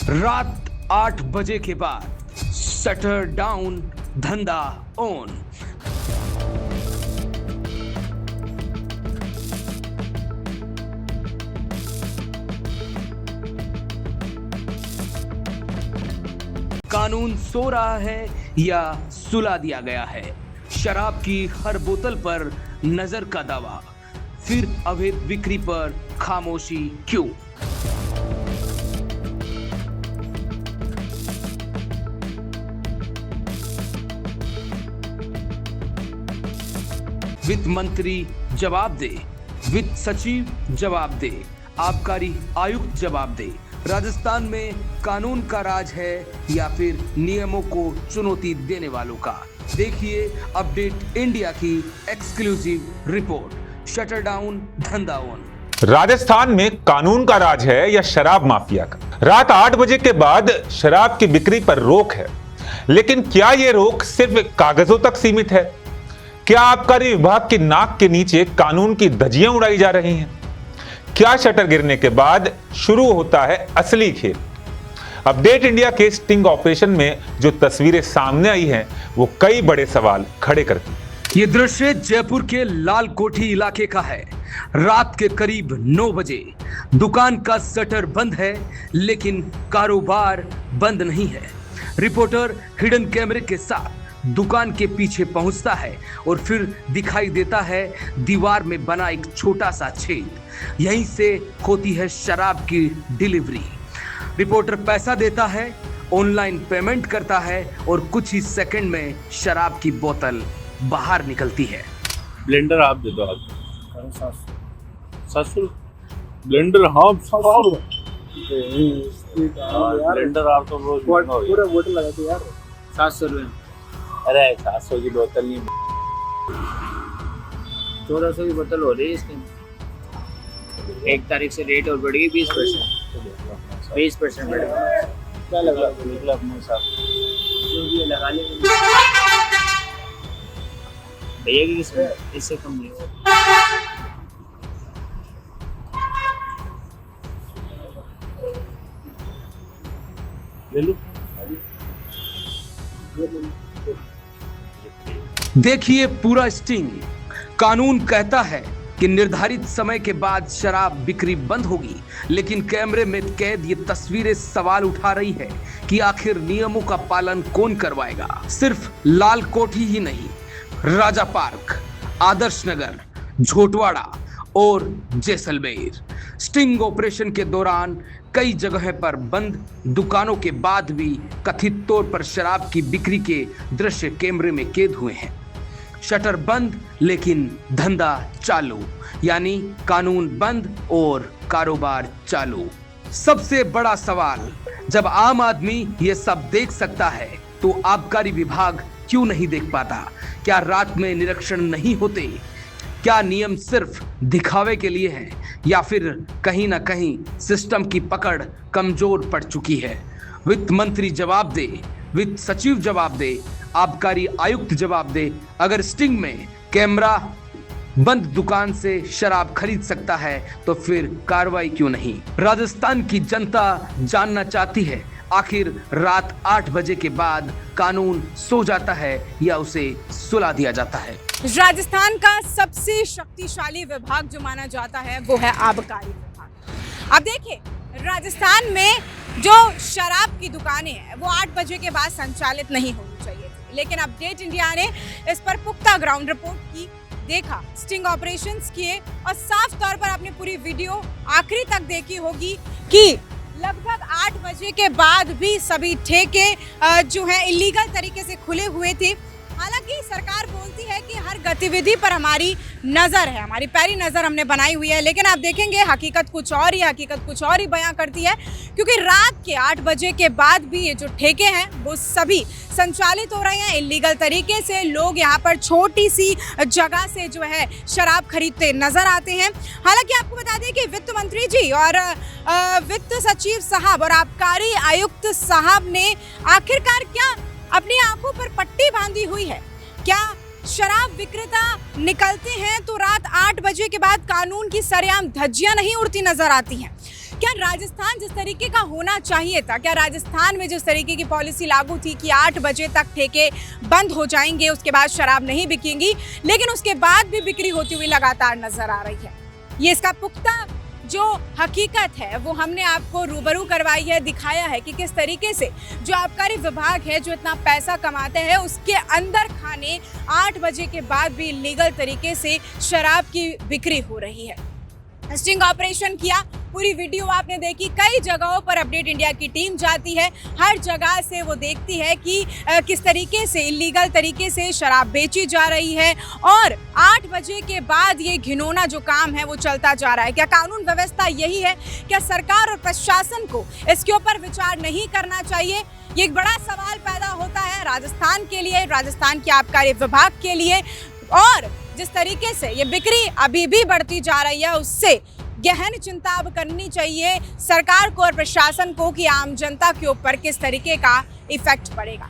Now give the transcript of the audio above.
रात 8 बजे के बाद शटर डाउन, धंधा ऑन। कानून सो रहा है या सुला दिया गया है? शराब की हर बोतल पर नजर का दावा, फिर अवैध बिक्री पर खामोशी क्यों? वित्त मंत्री जवाब दे, वित्त सचिव जवाब दे, आबकारी आयुक्त जवाब दे। राजस्थान में कानून का राज है या फिर नियमों को चुनौती देने वालों का? देखिए अपडेट इंडिया की एक्सक्लूसिव रिपोर्ट, शटर डाउन, धंधा ऑन। राजस्थान में कानून का राज है या शराब माफिया का? रात 8 बजे के बाद शराब की बिक्री पर रोक है, लेकिन क्या यह रोक सिर्फ कागजों तक सीमित है? क्या आबकारी विभाग की नाक के नीचे कानून की धज्जियां उड़ाई जा रही हैं? क्या शटर गिरने के बाद शुरू होता है असली खेल? अपडेट इंडिया के स्टिंग ऑपरेशन में जो तस्वीरें सामने आई हैं, वो कई बड़े सवाल खड़े करती हैं। ये दृश्य जयपुर के लाल कोठी इलाके का है। रात के करीब 9 बजे दुकान का शटर बंद है, लेकिन कारोबार बंद नहीं है। रिपोर्टर हिडन कैमरे के साथ दुकान के पीछे पहुंचता है और फिर दिखाई देता है दीवार में बना एक छोटा सा छेद। यहीं से होती है शराब की डिलीवरी। रिपोर्टर पैसा देता है, ऑनलाइन पेमेंट करता है और कुछ ही सेकंड में शराब की बोतल बाहर निकलती है। ब्लेंडर आप दे दो। आप 700 ब्लेंडर? हाँ 700 ब्लेंडर आप तो पूरा बोतल लगा दो यार। 700 रुपये। अरे 700 की बोतल नहीं, 1400 की बोतल हो रही है इसकी। 1 तारीख से रेट और बढ़ी 20% बढ़ेगा। क्या लगा अपने साथ लगा ले भैया की इससे कम नहीं हो। ले लो। देखिए पूरा स्टिंग। कानून कहता है कि निर्धारित समय के बाद शराब बिक्री बंद होगी, लेकिन कैमरे में कैद ये तस्वीरें सवाल उठा रही है कि आखिर नियमों का पालन कौन करवाएगा। सिर्फ लाल कोठी ही नहीं, राजा पार्क, आदर्श नगर, झोटवाड़ा और जैसलमेर स्टिंग ऑपरेशन के दौरान कई जगह पर बंद दुकानों के बाद भी कथित तौर पर शराब की बिक्री के दृश्य कैमरे में कैद हुए हैं। शटर बंद लेकिन धंधा चालू, यानी कानून बंद और कारोबार चालू। सबसे बड़ा सवाल, जब आम आदमी ये सब देख सकता है तो आबकारी विभाग क्यों नहीं देख पाता? क्या रात में निरीक्षण नहीं होते? क्या नियम सिर्फ दिखावे के लिए हैं या फिर कहीं ना कहीं सिस्टम की पकड़ कमजोर पड़ चुकी है? वित्त मंत्री जवाब दे, वित्त सचिव जवाब दे, आबकारी आयुक्त जवाब दे। अगर स्टिंग में कैमरा बंद दुकान से शराब खरीद सकता है तो फिर कार्रवाई क्यों नहीं? राजस्थान की जनता जानना चाहती है, आखिर रात 8 बजे के बाद कानून सो जाता है या उसे सुला दिया जाता है? राजस्थान का सबसे शक्तिशाली विभाग जो माना जाता है वो है आबकारी विभाग। अब देखिए, राजस्थान में जो शराब की दुकानें हैं वो 8 बजे के बाद संचालित नहीं होनी चाहिए थी, लेकिन अपडेट इंडिया ने इस पर पुख्ता ग्राउंड रिपोर्ट की, देखा, स्टिंग ऑपरेशंस किए और साफ तौर पर आपने पूरी वीडियो आखिरी तक देखी होगी कि लगभग 8 बजे के बाद भी सभी ठेके जो हैं इलीगल तरीके से खुले हुए थे। हालांकि सरकार बोलती है कि हर गतिविधि पर हमारी नज़र है, हमारी पैरी नज़र हमने बनाई हुई है, लेकिन आप देखेंगे हकीकत कुछ और ही बयां करती है, क्योंकि रात के 8 बजे के बाद भी ये जो ठेके हैं वो सभी संचालित हो रहे हैं इलीगल तरीके से। लोग यहाँ पर छोटी सी जगह से जो है शराब खरीदते नजर आते हैं। हालांकि आपको बता दें कि वित्त मंत्री जी और वित्त सचिव साहब और आबकारी आयुक्त साहब ने आखिरकार क्या अपनी आंखों पर पट्टी बांधी हुई है? क्या शराब विक्रेता निकलते हैं तो रात 8 बजे के बाद कानून की सरेआम धज्जियां नहीं उड़ती नजर आती हैं। क्या राजस्थान जिस तरीके का होना चाहिए था, क्या राजस्थान में जिस तरीके की पॉलिसी लागू थी कि 8 बजे तक ठेके बंद हो जाएंगे, उसके बाद शराब नहीं बिकेंगी, लेकिन उसके बाद भी बिक्री होती हुई लगातार नजर आ रही है। ये इसका पुख्ता जो हकीकत है वो हमने आपको रूबरू करवाई है, दिखाया है कि किस तरीके से जो आबकारी विभाग है जो इतना पैसा कमाते हैं उसके अंदर खाने 8 बजे के बाद भी इलीगल तरीके से शराब की बिक्री हो रही है। स्टिंग ऑपरेशन किया, पूरी वीडियो आपने देखी, कई जगहों पर अपडेट इंडिया की टीम जाती है, हर जगह से वो देखती है कि किस तरीके से इलीगल तरीके से शराब बेची जा रही है और 8 बजे के बाद ये घिनौना जो काम है वो चलता जा रहा है। क्या कानून व्यवस्था यही है? क्या सरकार और प्रशासन को इसके ऊपर विचार नहीं करना चाहिए? ये एक बड़ा सवाल पैदा होता है राजस्थान के लिए, राजस्थान के आबकारी विभाग के लिए। और जिस तरीके से ये बिक्री अभी भी बढ़ती जा रही है उससे गहन चिंता अब करनी चाहिए सरकार को और प्रशासन को कि आम जनता के ऊपर किस तरीके का इफेक्ट पड़ेगा।